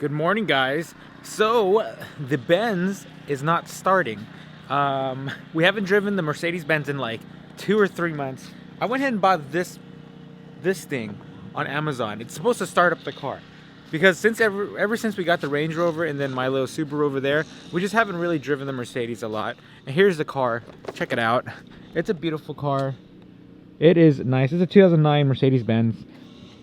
Good morning, guys. So the Benz is not starting. We haven't driven the Mercedes Benz in like 2 or 3 months. I went ahead and bought this thing on Amazon. It's supposed to start up the car because ever since we got the Range Rover and then my little Subaru over there, we just haven't really driven the Mercedes a lot. And here's the car. Check it out. It's a beautiful car. It is nice. It's a 2009 Mercedes Benz.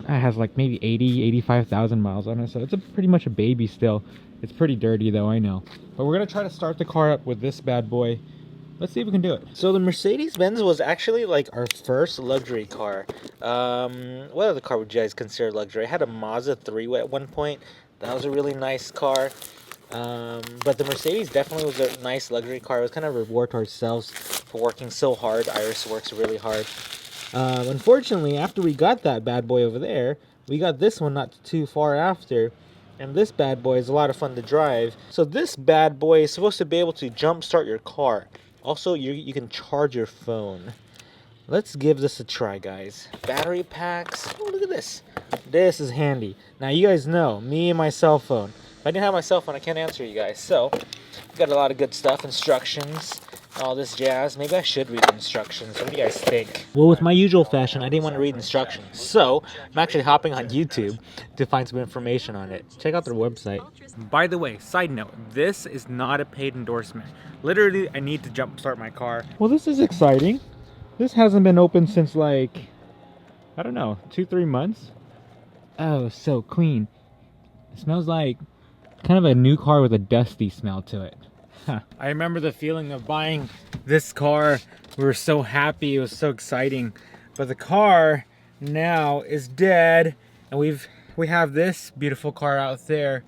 It has like maybe 85,000 miles on it, so it's pretty much a baby still. It's pretty dirty though, I know. But we're gonna try to start the car up with this bad boy. Let's see if we can do it. So the Mercedes Benz was actually like our first luxury car. What other car would you guys consider luxury? I had a Mazda 3 at one point. That was a really nice car. But the Mercedes definitely was a nice luxury car. It was kind of a reward to ourselves for working so hard. Iris works really hard. Unfortunately, after we got that bad boy over there, we got this one not too far after, and this bad boy is a lot of fun to drive. So this bad boy is supposed to be able to jump start your car. Also, you can charge your phone. Let's give this a try, guys. Battery packs. Oh, look at this. This is handy. Now, you guys know, me and my cell phone. If I didn't have my cell phone, I can't answer you guys. So, got a lot of good stuff, instructions, all this jazz. Maybe I should read the instructions. What do you guys think? Well, with my usual fashion, I didn't want to read instructions. So, I'm actually hopping on YouTube to find some information on it. Check out their website. By the way, side note, this is not a paid endorsement. Literally, I need to jumpstart my car. Well, this is exciting. This hasn't been open since like, I don't know, 2-3 months. Oh, so clean. It smells like kind of a new car with a dusty smell to it. I remember the feeling of buying this car. We were so happy, it was so exciting. But the car now is dead, and we have this beautiful car out there.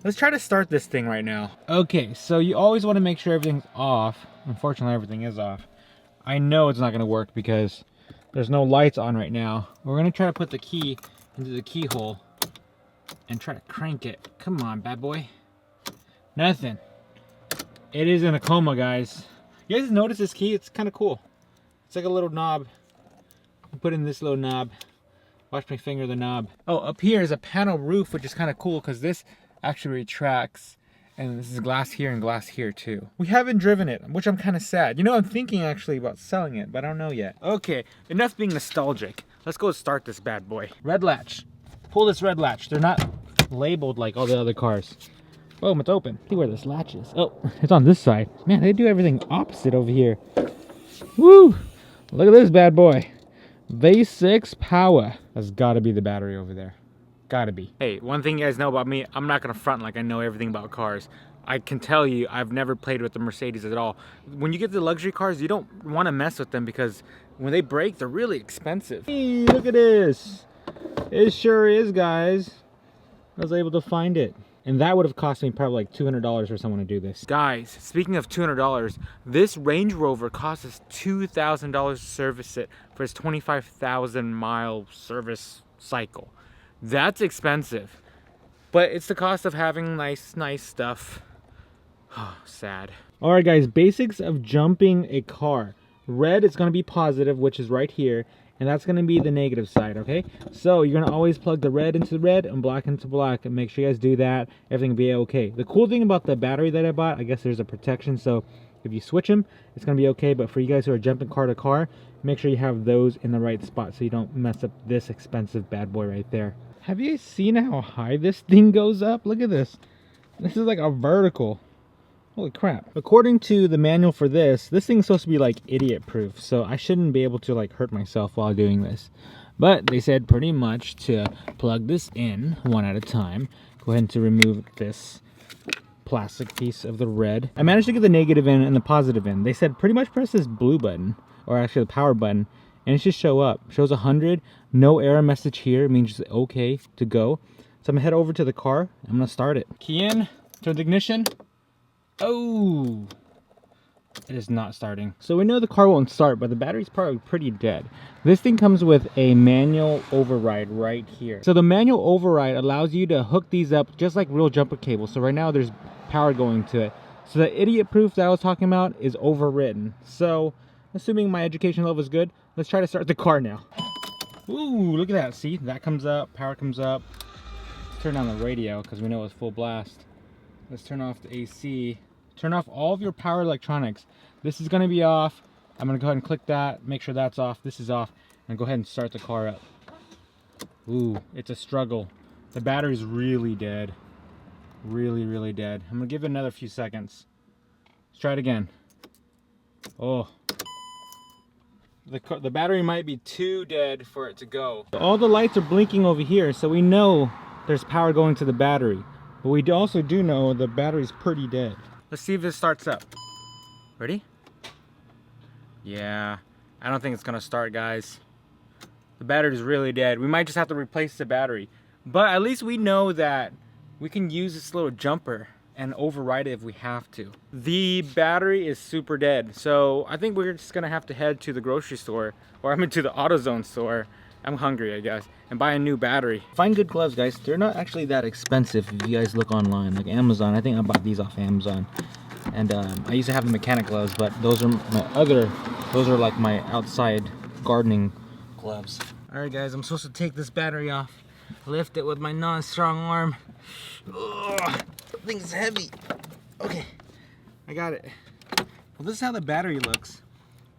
Let's try to start this thing right now. Okay, so you always want to make sure everything's off. Unfortunately, everything is off. I know it's not going to work because there's no lights on right now. We're going to try to put the key into the keyhole and try to crank it. Come on, bad boy. Nothing. It is in a coma, guys. You guys notice this key? It's kind of cool. It's like a little knob. I put in this little knob. Watch me finger the knob. Oh, up here is a panel roof, which is kind of cool because this actually retracts. And this is glass here and glass here too. We haven't driven it, which I'm kind of sad. You know, I'm thinking actually about selling it, but I don't know yet. Okay, enough being nostalgic. Let's go start this bad boy. Red latch. Pull this red latch. They're not labeled like all the other cars. Boom, it's open. See where this latch is. Oh, it's on this side. Man, they do everything opposite over here. Woo! Look at this bad boy. V6 power. That's gotta be the battery over there. Gotta be. Hey, one thing you guys know about me, I'm not gonna front like I know everything about cars. I can tell you, I've never played with the Mercedes at all. When you get the luxury cars, you don't want to mess with them because when they break, they're really expensive. Hey, look at this. It sure is, guys. I was able to find it. And that would have cost me probably like $200 for someone to do this. Guys, speaking of $200, this Range Rover cost us $2,000 to service it for its 25,000 mile service cycle. That's expensive, but it's the cost of having nice stuff. Oh, sad. All right, guys, basics of jumping a car. Red is going to be positive, which is right here, and that's going to be the negative side, okay? So you're going to always plug the red into red and black into black, and make sure you guys do that. Everything will be okay. The cool thing about the battery that I bought, I guess there's a protection, so if you switch them, it's going to be okay. But for you guys who are jumping car to car, make sure you have those in the right spot so you don't mess up this expensive bad boy right there. Have you seen how high this thing goes up? Look at this. This is like a vertical. Holy crap. According to the manual for this thing's supposed to be like idiot proof. So I shouldn't be able to like hurt myself while doing this. But they said pretty much to plug this in one at a time. Go ahead and to remove this plastic piece of the red. I managed to get the negative in and the positive in. They said pretty much press this blue button, or actually the power button, and it should show up. Shows 100, no error message here, it means it's okay to go. So I'm gonna head over to the car, I'm gonna start it. Key in, turn the ignition. Oh, it is not starting. So we know the car won't start, but the battery's probably pretty dead. This thing comes with a manual override right here. So the manual override allows you to hook these up just like real jumper cables. So right now there's power going to it. So the idiot proof that I was talking about is overwritten. So assuming my education level is good, let's try to start the car now. Ooh, look at that. See, that comes up, power comes up. turn down the radio because we know it's full blast. Let's turn off the AC. Turn off all of your power electronics. This is gonna be off. I'm gonna go ahead and click that, make sure that's off, this is off, and go ahead and start the car up. Ooh, it's a struggle. The battery's really dead. Really dead. I'm gonna give it another few seconds. Let's try it again. Oh. The battery might be too dead for it to go. All the lights are blinking over here, so we know there's power going to the battery. But we also do know the battery's pretty dead. Let's see if this starts up. Ready? Yeah, I don't think it's gonna start, guys. The battery's really dead. We might just have to replace the battery. But at least we know that we can use this little jumper and override it if we have to. The battery is super dead, so I think we're just gonna have to head to the grocery store, or I mean to the AutoZone store. I'm hungry, I guess, and buy a new battery. Find good gloves, guys. They're not actually that expensive if you guys look online, like Amazon. I think I bought these off Amazon. And I used to have the mechanic gloves, but those are those are like my outside gardening gloves. All right, guys, I'm supposed to take this battery off, lift it with my non-strong arm. Ugh. Thing's heavy. Okay, I got it. Well, this is how the battery looks,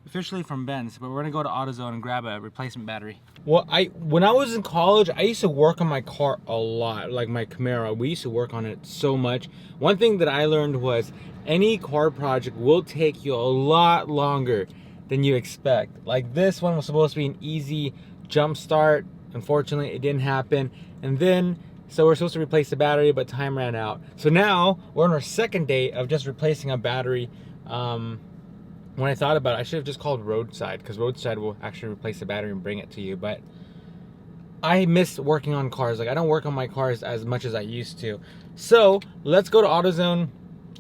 officially from Benz, but we're gonna go to AutoZone and grab a replacement battery. Well, when I was in college, I used to work on my car a lot, like my Camaro. We used to work on it so much. One thing that I learned was any car project will take you a lot longer than you expect. Like this one was supposed to be an easy jump start. Unfortunately, it didn't happen. And then so we're supposed to replace the battery, but time ran out. So now we're on our second day of just replacing a battery. When I thought about it, I should have just called Roadside, because Roadside will actually replace the battery and bring it to you. But I miss working on cars. Like, I don't work on my cars as much as I used to. So let's go to AutoZone.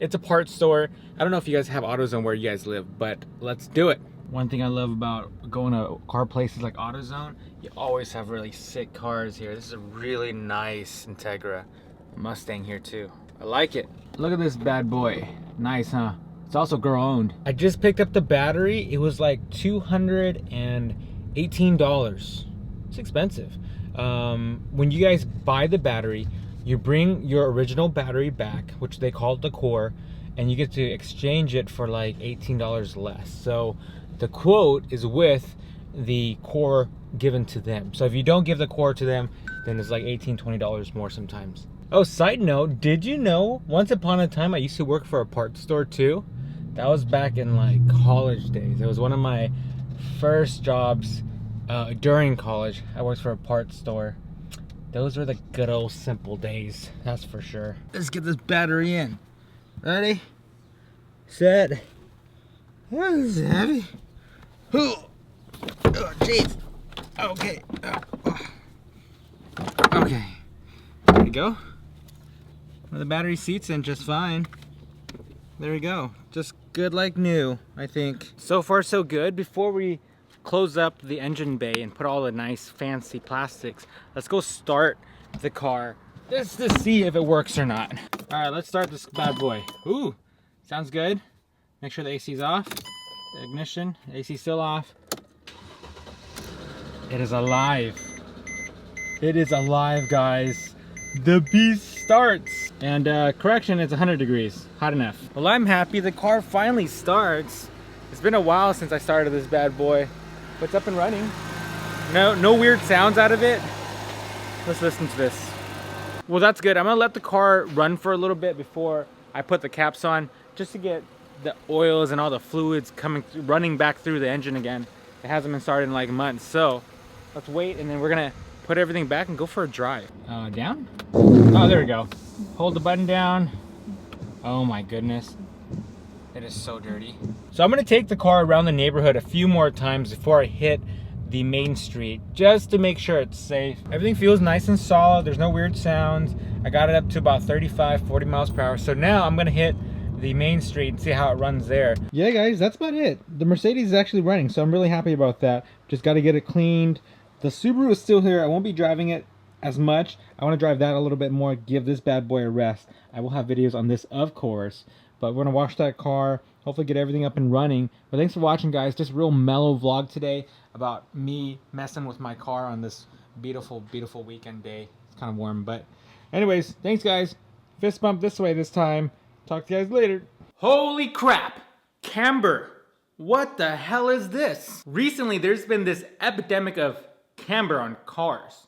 It's a parts store. I don't know if you guys have AutoZone where you guys live, but let's do it. One thing I love about going to car places like AutoZone, you always have really sick cars here. This is a really nice Integra. Mustang here too. I like it. Look at this bad boy. Nice, huh? It's also girl owned. I just picked up the battery. It was like $218. It's expensive. When you guys buy the battery, you bring your original battery back, which they call the core, and you get to exchange it for like $18 less. So the quote is with the core given to them. So if you don't give the core to them, then it's like $18, $20 more sometimes. Oh, side note, did you know once upon a time I used to work for a parts store too? That was back in like college days. It was one of my first jobs during college. I worked for a parts store. Those were the good old simple days, that's for sure. Let's get this battery in. Ready? Set. This is heavy. Oh, jeez. Okay. Okay. There we go. Well, the battery seats in just fine. There we go. Just good like new, I think. So far so good. Before we close up the engine bay and put all the nice fancy plastics, let's go start the car just to see if it works or not. All right, let's start this bad boy. Ooh, sounds good. Make sure the AC's off. The ignition, AC still off. It is alive. It is alive, guys. The beast starts. And correction, it's 100 degrees, hot enough. Well, I'm happy the car finally starts. It's been a while since I started this bad boy, but it's up and running. No weird sounds out of it. Let's listen to this. Well, that's good. I'm gonna let the car run for a little bit before I put the caps on, just to get the oils and all the fluids running back through the engine again. It hasn't been started in like months, so let's wait, and then we're gonna put everything back and go for a drive. Down? Oh, there we go. Hold the button down. Oh my goodness. It is so dirty. So I'm gonna take the car around the neighborhood a few more times before I hit the main street, just to make sure it's safe. Everything feels nice and solid. There's no weird sounds. I got it up to about 35, 40 miles per hour. So now I'm gonna hit the main street and see how it runs there. Yeah, guys, that's about it. The Mercedes is actually running, so I'm really happy about that. Just got to get it cleaned. The Subaru is still here. I won't be driving it as much. I want to drive that a little bit more, give this bad boy a rest. I will have videos on this, of course, but we're gonna wash that car, hopefully get everything up and running. But thanks for watching, guys. Just a real mellow vlog today about me messing with my car on this beautiful, beautiful weekend day. It's kind of warm, but Anyways, thanks guys. Fist bump this way this time. Talk to you guys later. Holy crap! Camber. What the hell is this? Recently, there's been this epidemic of camber on cars.